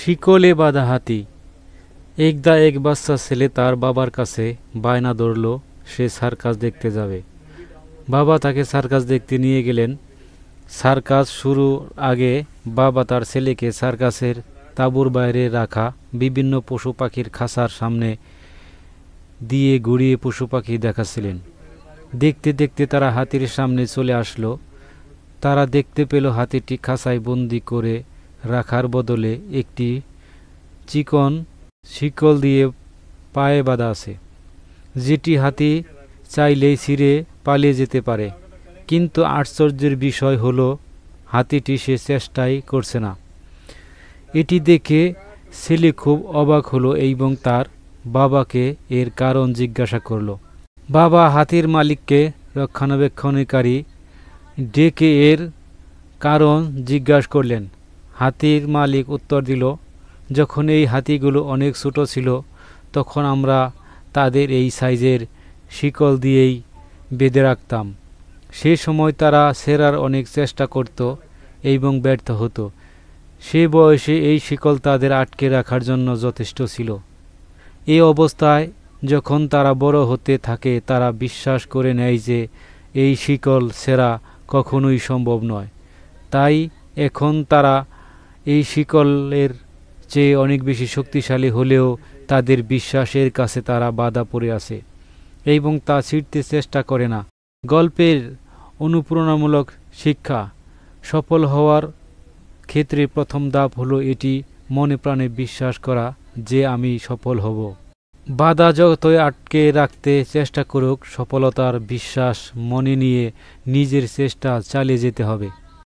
শিকলে বাঁধা হাতি। একদা এক বাচ্চা ছেলে তার বাবার কাছে বায়না ধরল সে সার্কাস দেখতে যাবে। বাবা তাকে সার্কাস দেখতে নিয়ে গেলেন। সার্কাস শুরুর আগে বাবা তার ছেলেকে সার্কাসের তাঁবুর বাইরে রাখা বিভিন্ন পশু পাখির খাঁচার সামনে দিয়ে ঘুরিয়ে পশু পাখি দেখাচ্ছিলেন। দেখতে দেখতে তারা হাতির সামনে চলে আসলো। তারা দেখতে পেল হাতিটি খাঁচায় বন্দি করে রাখার বদলে একটি চিকন শিকল দিয়ে পায়ে বাঁধা আছে, যেটি হাতি চাইলেই ছিঁড়ে পালিয়ে যেতে পারে। কিন্তু আশ্চর্যের বিষয় হলো হাতিটি সে চেষ্টাই করছে না। এটি দেখে ছেলে খুব অবাক হলো এবং তার বাবাকে এর কারণ জিজ্ঞাসা করল। বাবা হাতির মালিককে রক্ষণাবেক্ষণকারী ডেকে এর কারণ জিজ্ঞাসা করলেন। হাতির মালিক উত্তর দিল, যখন এই হাতিগুলো অনেক ছোট ছিল তখন আমরা তাদের এই সাইজের শিকল দিয়েই বেঁধে রাখতাম। সে সময় তারা ছেঁড়ার অনেক চেষ্টা করত এবং ব্যর্থ হতো। সে বয়সে এই শিকল তাদের আটকে রাখার জন্য যথেষ্ট ছিল। এই অবস্থায় যখন তারা বড় হতে থাকে তারা বিশ্বাস করে নেয় যে এই শিকল ছেঁড়া কখনোই সম্ভব নয়। তাই এখন তারা এই শিকলের চেয়ে অনেক বেশি শক্তিশালী হলেও তাদের বিশ্বাসের কাছে তারা বাধা পড়ে আছে এবং তা ছিঁড়তে চেষ্টা করে না। গল্পের অনুপ্রেরণামূলক শিক্ষা: সফল হওয়ার ক্ষেত্রে প্রথম ধাপ হলো এটি মনে প্রাণে বিশ্বাস করা যে আমি সফল হব। বাধা যতই আটকে রাখতে চেষ্টা করুক, সফলতার বিশ্বাস মনে নিয়ে নিজের চেষ্টা চালিয়ে যেতে হবে।